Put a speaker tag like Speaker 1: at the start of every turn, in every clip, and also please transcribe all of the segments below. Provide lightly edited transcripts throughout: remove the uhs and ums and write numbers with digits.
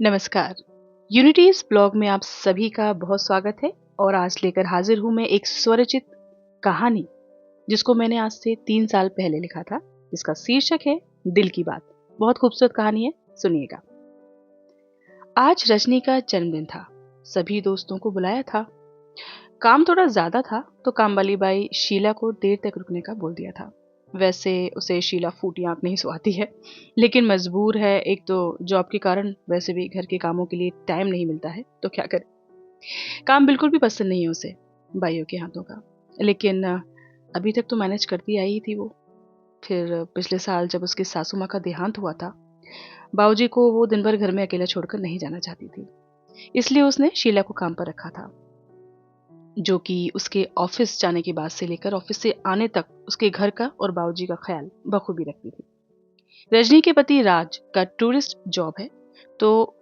Speaker 1: नमस्कार। Unities blog में आप सभी का बहुत स्वागत है। और आज लेकर हाजिर हूं मैं एक स्वरचित कहानी जिसको मैंने आज से 3 साल पहले लिखा था, जिसका शीर्षक है दिल की बात। बहुत खूबसूरत कहानी है, सुनिएगा। आज रजनी का जन्मदिन था। सभी दोस्तों को बुलाया था। काम थोड़ा ज्यादा था तो काम वाली बाई शीला को देर तक रुकने का बोल दिया था। वैसे उसे शीला फूटी आंख नहीं सुहाती है, लेकिन मजबूर है। एक तो जॉब के कारण वैसे भी घर के कामों के लिए टाइम नहीं मिलता है, तो क्या करे। काम बिल्कुल भी पसंद नहीं है उसे बाइयों के हाथों का। लेकिन अभी तक तो मैनेज करती आई ही थी वो। फिर पिछले साल जब उसकी सासू माँ का देहांत हुआ था, बाबूजी को वो दिन भर घर में अकेला छोड़कर नहीं जाना चाहती थी। इसलिए उसने शीला को काम पर रखा था, जो कि उसके ऑफिस जाने के बाद से लेकर ऑफिस से आने तक उसके घर का और बाबूजी का ख्याल बखूबी रखती थी। रजनी के पति राज का टूरिस्ट जॉब है, तो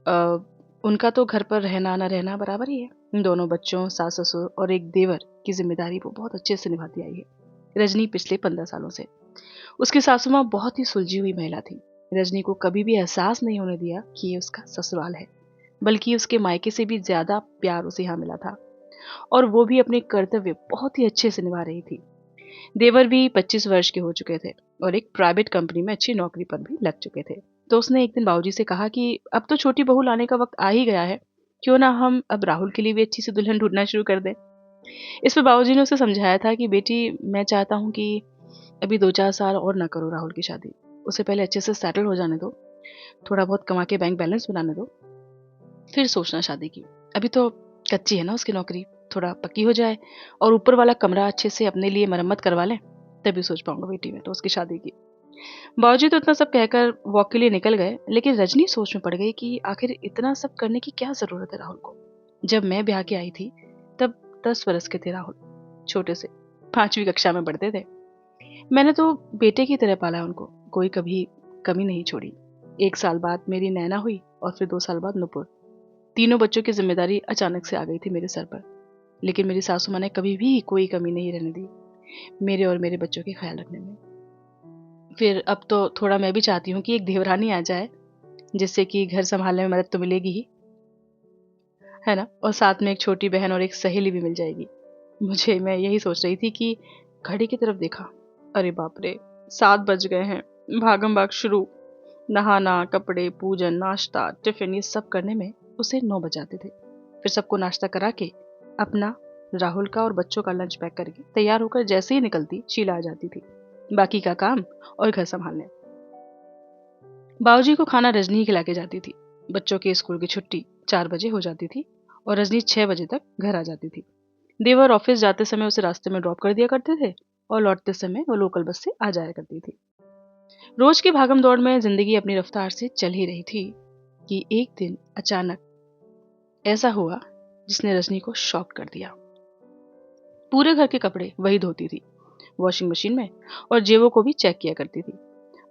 Speaker 1: आ, उनका तो घर पर रहना ना रहना बराबर ही है। इन दोनों बच्चों, सास ससुर और एक देवर की जिम्मेदारी वो बहुत अच्छे से निभाती आई है रजनी पिछले 15 सालों से। उसकी सासू माँ बहुत ही सुलझी हुई महिला थी। रजनी को कभी भी एहसास नहीं होने दिया कि ये उसका ससुराल है, बल्कि उसके मायके से भी ज्यादा प्यार उसे यहाँ मिला था। और वो भी अपने कर्तव्य बहुत ही अच्छे से निभा रही थी। देवर भी 25 वर्ष के हो चुके थे और एक प्राइवेट कंपनी में अच्छी नौकरी पर भी लग चुके थे। तो उसने एक दिन बाबूजी से कहा कि अब तो छोटी बहू लाने का वक्त आ ही गया है, क्यों ना हम अब राहुल के लिए भी अच्छी सी दुल्हन ढूंढना शुरू कर दें। इस पर बाबूजी ने उसे समझाया था कि बेटी, मैं चाहता हूँ कि अभी 2-4 साल और ना करो राहुल की शादी। उसे पहले अच्छे से सेटल हो जाने दो, थोड़ा बहुत कमा के बैंक बैलेंस बनाने दो, फिर सोचना शादी की। अभी तो कच्ची है ना उसकी नौकरी, थोड़ा पक्की हो जाए और ऊपर वाला कमरा अच्छे से अपने लिए मरम्मत करवा लें, तभी सोच पाऊंगा बेटी में तो उसकी शादी की। बाबूजी तो इतना सब कहकर वॉक के लिए निकल गए, लेकिन रजनी सोच में पड़ गई कि आखिर इतना सब करने की क्या जरूरत है राहुल को। जब मैं ब्याह के आई थी तब 10 वर्ष के थे राहुल, छोटे से 5वीं कक्षा में पढ़ते थे। मैंने तो बेटे की तरह पाला उनको, कोई कभी कमी नहीं छोड़ी। 1 साल बाद मेरी नैना हुई और फिर 2 साल बाद नुपुर। तीनों बच्चों की जिम्मेदारी अचानक से आ गई थी मेरे सर पर। लेकिन मेरी सासू माँ ने कभी भी कोई कमी नहीं रहने दी मेरे और मेरे बच्चों के ख्याल रखने में। फिर अब तो थोड़ा मैं भी चाहती हूँ कि एक देवरानी आ जाए, जिससे कि घर संभालने में मदद तो मिलेगी ही, है ना, और साथ में एक छोटी बहन और एक सहेली भी मिल जाएगी। मैं यही सोच रही थी कि घड़ी की तरफ देखा। अरे बाप रे, 7 बज गए हैं। भागम भाग शुरू। नहाना, कपड़े, पूजन, नाश्ता, टिफिन, ये सब करने में उसे 9 बजाते थे। फिर सबको नाश्ता करा के अपना, राहुल का और बच्चों का लंच पैक करके तैयार होकर जैसे ही निकलती शीला आ जाती थी बाकी का काम और घर संभालने। बाबूजी को खाना रजनी ही खिला के जाती थी। बच्चों के स्कूल की छुट्टी 4 बजे हो जाती थी और रजनी 6 बजे तक घर आ जाती थी। देवर ऑफिस जाते समय उसे रास्ते में ड्रॉप कर दिया करते थे और लौटते समय वो लोकल बस से आ जाया करती थी। रोज की भागम दौड़ में जिंदगी अपनी रफ्तार से चल ही रही थी कि एक दिन अचानक ऐसा हुआ जिसने रजनी को शॉक कर दिया। पूरे घर के कपड़े वही धोती थी, वॉशिंग मशीन में, और जेबों को भी चेक किया करती थी।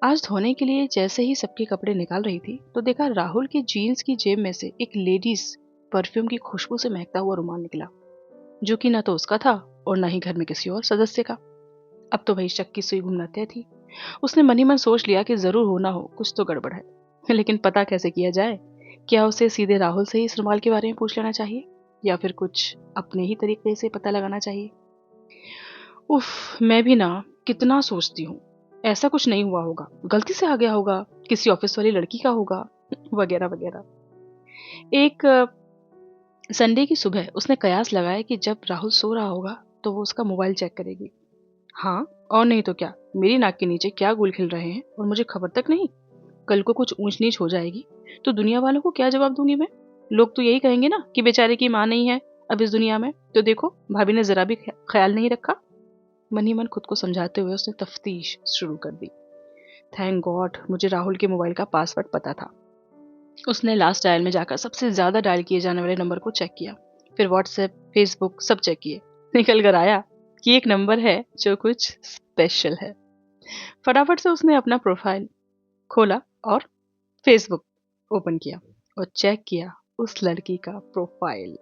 Speaker 1: आज धोने के लिए जैसे ही सबके कपड़े निकाल रही थी तो देखा राहुल की जीन्स की जेब में से एक लेडीज परफ्यूम की खुशबू से महकता हुआ रुमाल निकला, जो कि ना तो उसका था और ना ही घर में किसी और सदस्य का। अब तो वही शक की सुई घूमना तय थी। उसने मन ही मन सोच लिया कि जरूर हो ना हो कुछ तो गड़बड़ है, लेकिन पता कैसे किया जाए। क्या उसे सीधे राहुल से ही इस रुमाल के बारे में पूछ लेना चाहिए, या फिर कुछ अपने ही तरीके से पता लगाना चाहिए। उफ, मैं भी ना कितना सोचती हूँ। ऐसा कुछ नहीं हुआ होगा, गलती से आ गया होगा, किसी ऑफिस वाली लड़की का होगा, वगैरह वगैरह। एक संडे की सुबह उसने कयास लगाया कि जब राहुल सो रहा होगा तो वो उसका मोबाइल चेक करेगी। हाँ, और नहीं तो क्या, मेरी नाक के नीचे क्या गुल खिल रहे हैं और मुझे खबर तक नहीं। कल को कुछ ऊंच नीच हो जाएगी तो दुनिया वालों को क्या जवाब दूंगी मैं। लोग तो यही कहेंगे ना कि बेचारे की माँ नहीं है अब इस दुनिया में, तो देखो भाभी ने जरा भी ख्याल नहीं रखा। मन ही मन खुद को समझाते हुए उसने तफ्तीश शुरू कर दी। थैंक गॉड मुझे राहुल के मोबाइल का पासवर्ड पता था। उसने लास्ट डायल में जाकर सबसे ज्यादा डायल किए जाने वाले नंबर को चेक किया, फिर व्हाट्सएप, फेसबुक सब चेक किए। निकल कर आया कि एक नंबर है जो कुछ स्पेशल है। फटाफट से उसने अपना प्रोफाइल खोला और फेसबुक ओपन किया और चेक किया उस लड़की का प्रोफाइल।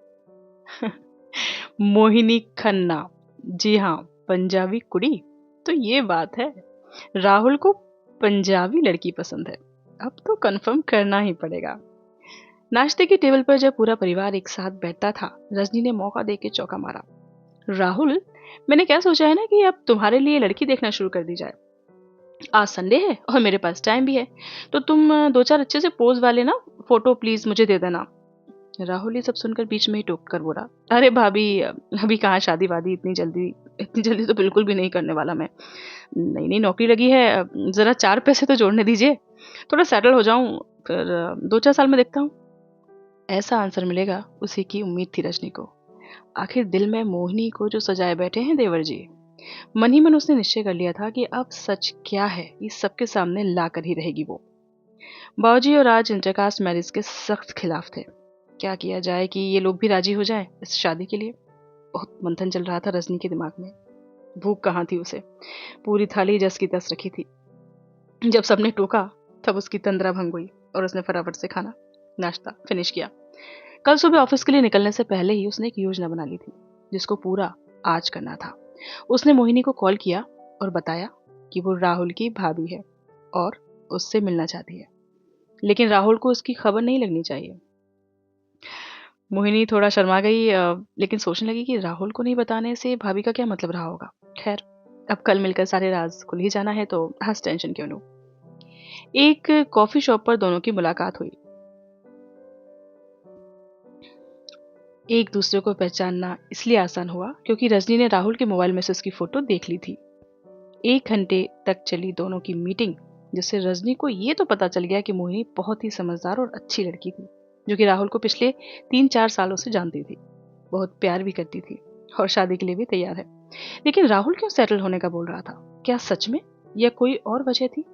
Speaker 1: मोहिनी खन्ना, जी हाँ, पंजाबी कुड़ी। तो ये बात है, राहुल को पंजाबी लड़की पसंद है। अब तो कंफर्म करना ही पड़ेगा। नाश्ते की टेबल पर जब पूरा परिवार एक साथ बैठा था, रजनी ने मौका देके चौका मारा। राहुल, मैंने क्या सोचा है ना कि अब तुम्हारे लिए लड़की देखना शुरू कर दी जाए। आज संडे है और मेरे पास टाइम भी है, तो तुम दो चार अच्छे से पोज वाले ना फोटो प्लीज मुझे दे देना। राहुल ये सब सुनकर बीच में ही टोक कर बोला, अरे भाभी, अभी कहाँ शादी वादी, इतनी जल्दी तो बिल्कुल भी नहीं करने वाला मैं। नई नई नौकरी लगी है, जरा चार पैसे तो जोड़ने दीजिए, थोड़ा सेटल हो जाऊं, फिर दो चार साल में देखता हूँ। ऐसा आंसर मिलेगा, उसी की उम्मीद थी रजनी को। आखिर दिल में मोहिनी को जो सजाए बैठे हैं देवर जी। मन ही मन उसने निश्चय कर लिया था कि अब सच क्या है ये सबके सामने ला कर ही रहेगी वो। बाबूजी और आज इंटरकास्ट मैरिज के सख्त खिलाफ थे। क्या किया जाए कि ये लोग भी राजी हो जाएं इस शादी के लिए। बहुत मंथन चल रहा था रजनी के दिमाग में। भूख कहाँ थी उसे, पूरी थाली जस की तस रखी थी। जब सबने टोका तब उसकी तंद्रा भंग हुई और उसने फटाफट से खाना नाश्ता फिनिश किया। कल सुबह ऑफिस के लिए निकलने से पहले ही उसने एक योजना बना ली थी, जिसको पूरा आज करना था। उसने मोहिनी को कॉल किया और बताया कि वो राहुल की भाभी है और उससे मिलना चाहती है, लेकिन राहुल को उसकी खबर नहीं लगनी चाहिए। मोहिनी थोड़ा शर्मा गई, लेकिन सोचने लगी कि राहुल को नहीं बताने से भाभी का क्या मतलब रहा होगा। खैर, अब कल मिलकर सारे राज खुल ही जाना है, तो आज टेंशन क्यों लूं। एक कॉफी शॉप पर दोनों की मुलाकात हुई। एक दूसरे को पहचानना इसलिए आसान हुआ क्योंकि रजनी ने राहुल के मोबाइल में से उसकी फोटो देख ली थी। 1 घंटे तक चली दोनों की मीटिंग, जिससे रजनी को ये तो पता चल गया कि मोहिनी बहुत ही समझदार और अच्छी लड़की थी, जो कि राहुल को पिछले 3-4 सालों से जानती थी, बहुत प्यार भी करती थी और शादी के लिए भी तैयार है। लेकिन राहुल क्यों सेटल होने का बोल रहा था? क्या सच में, या कोई और वजह थी?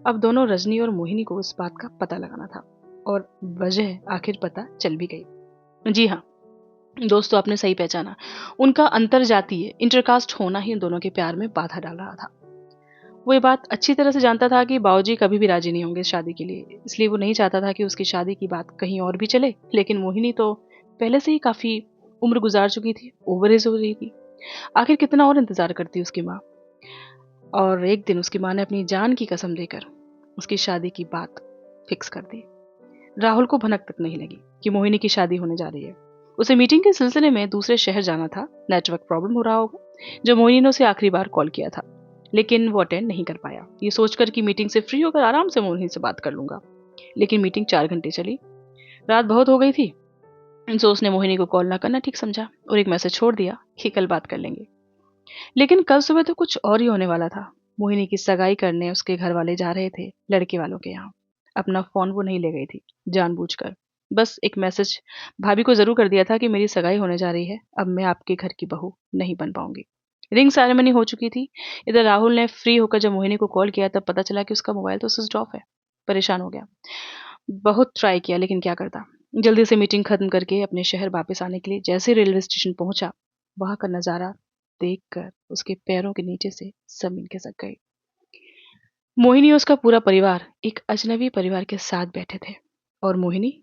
Speaker 1: अब दोनों रजनी और मोहिनी को उस बात का पता लगाना था, और वजह आखिर पता चल भी गई। जी हाँ दोस्तों, आपने सही पहचाना। उनका अंतरजातीय इंटरकास्ट होना ही उन दोनों के प्यार में बाधा डाल रहा था। वो ये बात अच्छी तरह से जानता था कि बाबूजी कभी भी राजी नहीं होंगे इस शादी के लिए, इसलिए वो नहीं चाहता था कि उसकी शादी की बात कहीं और भी चले। लेकिन मोहिनी तो पहले से ही काफी उम्र गुजार चुकी थी, ओवर एज हो रही थी। आखिर कितना और इंतजार करती उसकी माँ। और एक दिन उसकी माँ ने अपनी जान की कसम देकर उसकी शादी की बात फिक्स कर दी। राहुल को भनक तक नहीं लगी कि मोहिनी की शादी होने जा रही है। उसे मीटिंग के सिलसिले में दूसरे शहर जाना था, नेटवर्क प्रॉब्लम हो रहा होगा, जो मोहिनी ने उसे आखिरी बार कॉल किया था, लेकिन वो अटेंड नहीं कर पाया, ये सोचकर कि मीटिंग से फ्री होकर आराम से मोहिनी से बात कर लूंगा। लेकिन मीटिंग 4 घंटे चली, रात बहुत हो गई थी, सो उसने मोहिनी को कॉल ना करना ठीक समझा और एक मैसेज छोड़ दिया कि कल बात कर लेंगे। लेकिन कल सुबह तो कुछ और ही होने वाला था। मोहिनी की सगाई करने उसके घर वाले जा रहे थे लड़के वालों के यहाँ। अपना फोन वो नहीं ले गई थी जानबूझकर। बस एक मैसेज भाभी को जरूर कर दिया था कि मेरी सगाई होने जा रही है, अब मैं आपके घर की बहू नहीं बन पाऊंगी। रिंग सेरेमनी हो चुकी थी। इधर राहुल ने फ्री होकर जब मोहिनी को कॉल किया तब पता चला कि उसका मोबाइल तो स्विच ऑफ है। परेशान हो गया, बहुत ट्राई किया, लेकिन क्या करता। जल्दी से मीटिंग खत्म करके अपने शहर वापस आने के लिए जैसे रेलवे स्टेशन पहुंचा, वहां का नजारा देखकर उसके पैरों के नीचे से जमीन खिसक गई। मोहिनी और उसका पूरा परिवार एक अजनबी परिवार के साथ बैठे थे, और मोहिनी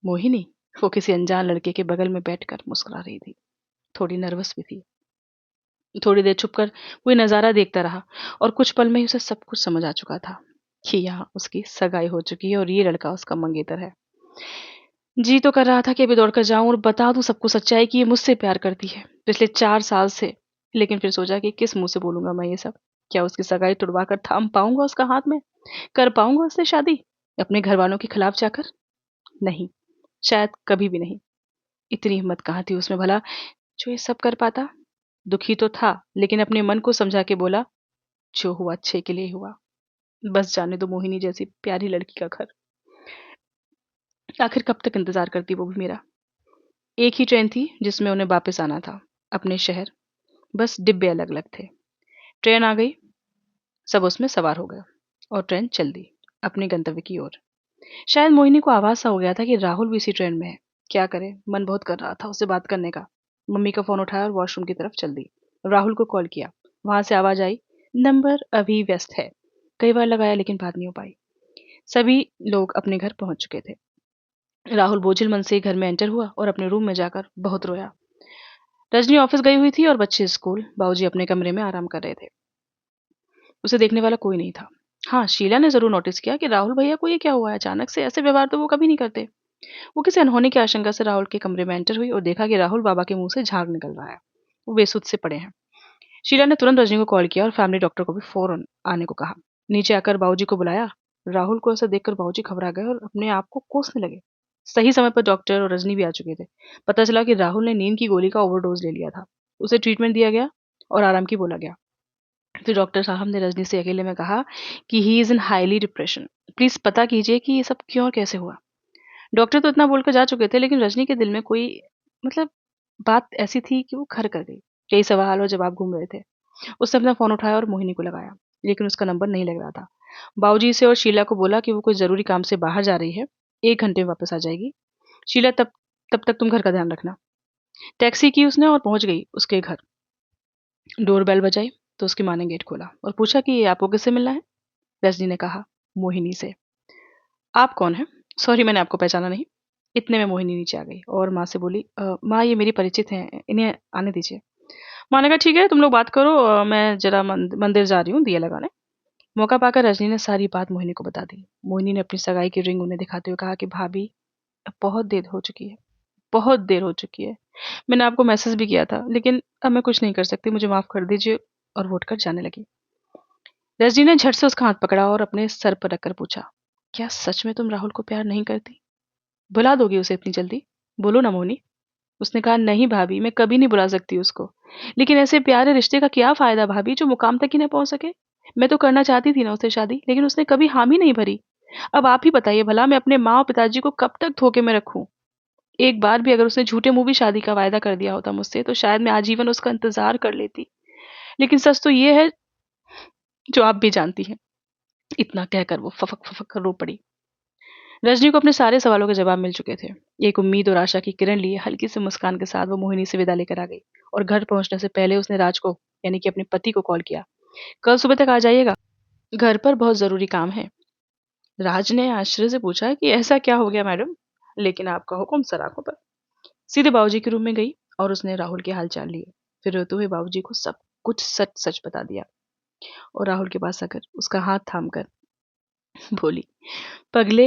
Speaker 1: मोहिनी वो किसी अनजान लड़के के बगल में बैठकर मुस्कुरा रही थी। थोड़ी नर्वस भी थी। थोड़ी देर छुपकर वो ये नजारा देखता रहा, और कुछ पल में ही उसे सब कुछ समझ आ चुका था कि यहाँ उसकी सगाई हो चुकी है और ये लड़का उसका मंगेतर है। जी तो कर रहा था कि अभी दौड़कर जाऊं और बता दूं सबको सच्चाई कि ये मुझसे प्यार करती है पिछले 4 साल से। लेकिन फिर सोचा कि किस मुंह से बोलूंगा मैं ये सब। क्या उसकी सगाई तुड़वा कर थाम पाऊंगा उसका हाथ में? कर पाऊंगा उससे शादी अपने घर वालों के खिलाफ जाकर? नहीं, शायद कभी भी नहीं। इतनी हिम्मत कहाँ थी उसमें भला जो ये सब कर पाता। दुखी तो था, लेकिन अपने मन को समझा के बोला, जो हुआ अच्छे के लिए ही हुआ। बस जाने दो मोहिनी जैसी प्यारी लड़की का घर। आखिर कब तक इंतजार करती वो भी मेरा। एक ही ट्रेन थी जिसमें उन्हें वापस आना था अपने शहर, बस डिब्बे अलग अलग थे। ट्रेन आ गई, सब उसमें सवार हो गए और ट्रेन चल दी अपने गंतव्य की ओर। शायद मोहिनी को आवाज सा हो गया था कि राहुल भी इसी ट्रेन में है। क्या करे, मन बहुत कर रहा था उससे बात करने का। मम्मी का फोन उठाया और वॉशरूम की तरफ चल दी। राहुल को कॉल किया, वहां से आवाज आई, नंबर अभी व्यस्त है। कई बार लगाया लेकिन बात नहीं हो पाई। सभी लोग अपने घर पहुंच चुके थे। राहुल बोझिल मन से घर में एंटर हुआ और अपने रूम में जाकर बहुत रोया। रजनी ऑफिस गई हुई थी और बच्चे स्कूल। बाबूजी अपने कमरे में आराम कर रहे थे। उसे देखने वाला कोई नहीं था। हाँ, शीला ने ज़रूर नोटिस किया कि राहुल भैया को ये क्या हुआ है अचानक से, ऐसे व्यवहार तो वो कभी नहीं करते। वो किसी अनहोनी की आशंका से राहुल के कमरे में एंटर हुई और देखा कि राहुल बाबा के मुंह से झाग निकल रहा है। वो बेसुध से पड़े हैं। शीला ने तुरंत रजनी को कॉल किया और फैमिली डॉक्टर को भी फौरन आने को कहा। नीचे आकर बाबूजी को बुलाया। राहुल को ऐसा देखकर बाबूजी घबरा गए और अपने आप को कोसने लगे। सही समय पर डॉक्टर और रजनी भी आ चुके थे। पता चला कि राहुल ने नींद की गोली का ओवरडोज ले लिया था। उसे ट्रीटमेंट दिया गया और आराम की बोला गया। फिर डॉक्टर साहब ने रजनी से अकेले में कहा कि he is in highly depression. Please पता कीजिए कि ये सब क्यों और कैसे हुआ। डॉक्टर तो इतना बोलकर जा चुके थे, लेकिन रजनी के दिल में कोई मतलब बात ऐसी थी कि वो खर कर गई। कई सवाल और जवाब घूम रहे थे। उसने अपना फोन उठाया और मोहिनी को लगाया, लेकिन उसका नंबर नहीं लग रहा था। बाबूजी से और शीला को बोला कि वो कोई जरूरी काम से बाहर जा रही है, 1 घंटे में वापस आ जाएगी। शीला, तब तब तक तुम घर का ध्यान रखना। टैक्सी की उसने और पहुंच गई उसके घर। डोरबेल बजाई तो उसकी माँ ने गेट खोला और पूछा कि आपको किससे मिलना है। रजनी ने कहा, मोहिनी से। आप कौन हैं? सॉरी, मैंने आपको पहचाना नहीं। इतने में मोहिनी नीचे आ गई और माँ से बोली, माँ ये मेरी परिचित हैं, इन्हें आने दीजिए। माँ ने कहा, ठीक है तुम लोग बात करो, मैं जरा मंदिर जा रही हूँ दिया लगाने। मौका पाकर रजनी ने सारी बात मोहिनी को बता दी। मोहिनी ने अपनी सगाई की रिंग उन्हें दिखाते हुए कहा कि भाभी, अब बहुत देर हो चुकी है, बहुत देर हो चुकी है। मैंने आपको मैसेज भी किया था, लेकिन अब मैं कुछ नहीं कर सकती, मुझे माफ कर दीजिए। और वो उठकर जाने लगी। रजनी ने झट से उसका हाथ पकड़ा और अपने सर पर रखकर पूछा, क्या सच में तुम राहुल को प्यार नहीं करती? बुला दोगी उसे इतनी जल्दी? बोलो ना मोहिनी। उसने कहा, नहीं भाभी, मैं कभी नहीं बुला सकती उसको। लेकिन ऐसे प्यारे रिश्ते का क्या फायदा भाभी, जो मुकाम तक ही ना पहुंच सके। मैं तो करना चाहती थी ना उससे शादी, लेकिन उसने कभी हामी नहीं भरी। अब आप ही बताइए भला, मैं अपने माँ और पिताजी को कब तक धोखे में रखूं। एक बार भी अगर उसने झूठे मुंह भी शादी का वायदा कर दिया होता मुझसे, तो शायद मैं आजीवन उसका इंतजार कर लेती। लेकिन सच तो ये है, जो आप भी जानती हैं। इतना कहकर वो फफक फफक कर रो पड़ी। रजनी को अपने सारे सवालों के जवाब मिल चुके थे। एक उम्मीद और आशा की किरण लिए हल्की सी मुस्कान के साथ वो मोहिनी से विदा लेकर आ गई। और घर पहुंचने से पहले उसने राज को, यानी कि अपने पति को कॉल किया। कल सुबह तक आ जाइएगा, घर पर बहुत जरूरी काम है। राज ने आश्चर्य से पूछा कि ऐसा क्या हो गया मैडम, लेकिन आपका हुक्म सर आंखों पर। सीधे बाबूजी के रूम में गई और उसने राहुल के हाल चाल लिए। फिर रोते हुए बाबूजी को सब कुछ सच सच बता दिया। और राहुल के पास आकर उसका हाथ थाम कर बोली, पगले,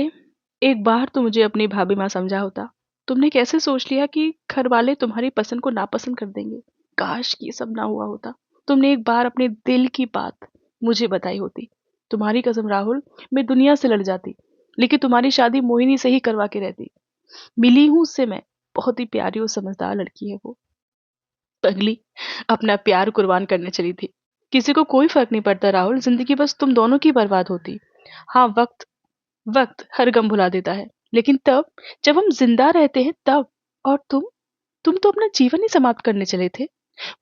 Speaker 1: एक बार तो मुझे अपनी भाभी माँ समझा होता। तुमने कैसे सोच लिया कि घर वाले तुम्हारी पसंद को नापसंद कर देंगे। काश ये सब ना हुआ होता। तुमने एक बार अपने दिल की बात मुझे बताई होती। तुम्हारी कसम राहुल, मैं दुनिया से लड़ जाती, लेकिन तुम्हारी शादी मोहिनी से ही करवा के रहती। मिली हूं उससे मैं, बहुत ही प्यारी और समझदार लड़की है वो। पगली, अपना प्यार कुर्बान करने चली थी। किसी को कोई फर्क नहीं पड़ता राहुल, जिंदगी बस तुम दोनों की बर्बाद होती। हाँ, वक्त वक्त हर गम भुला देता है, लेकिन तब जब हम जिंदा रहते हैं तब। और तुम तो अपना जीवन ही समाप्त करने चले थे।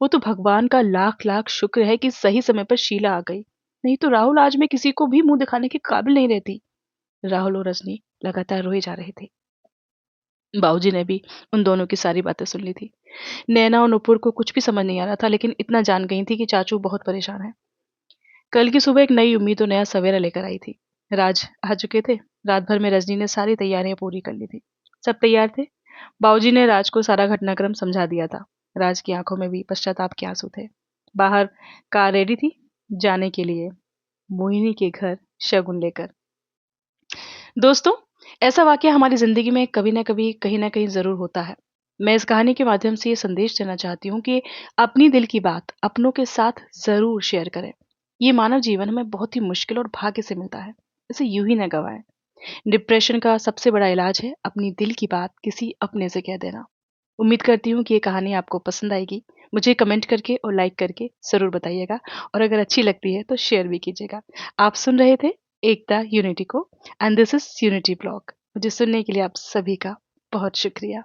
Speaker 1: वो तो भगवान का लाख लाख शुक्र है कि सही समय पर शीला आ गई। नहीं तो राहुल, आज मैं किसी को भी मुंह दिखाने के काबिल नहीं रहती। राहुल और रजनी लगातार रोए जा रहे थे। बाबूजी ने भी उन दोनों की सारी बातें सुन ली थी। नैना और नुपुर को कुछ भी समझ नहीं आ रहा था, लेकिन इतना जान गई थी कि चाचू बहुत परेशान है। कल की सुबह एक नई उम्मीद और नया सवेरा लेकर आई थी। राज आ चुके थे। रात भर में रजनी ने सारी तैयारियां पूरी कर ली थी। सब तैयार थे। बाबूजी ने राज को सारा घटनाक्रम समझा दिया था। राज की आंखों में भी पश्चाताप के आंसू थे। बाहर कार रेडी थी जाने के लिए, मोहिनी के घर शगुन लेकर। दोस्तों, ऐसा वाकया हमारी जिंदगी में कभी ना कभी कहीं ना कहीं जरूर होता है। मैं इस कहानी के माध्यम से ये संदेश देना चाहती हूँ कि अपनी दिल की बात अपनों के साथ जरूर शेयर करें। ये मानव जीवन में बहुत ही मुश्किल और भाग्य से मिलता है, इसे यूं ही न गवाएं। डिप्रेशन का सबसे बड़ा इलाज है अपनी दिल की बात किसी अपने से कह देना। उम्मीद करती हूँ कि ये कहानी आपको पसंद आएगी। मुझे कमेंट करके और लाइक करके जरूर बताइएगा, और अगर अच्छी लगती है तो शेयर भी कीजिएगा। आप सुन रहे थे एकता यूनिटी को, and this is unity blog. मुझे सुनने के लिए आप सभी का बहुत शुक्रिया।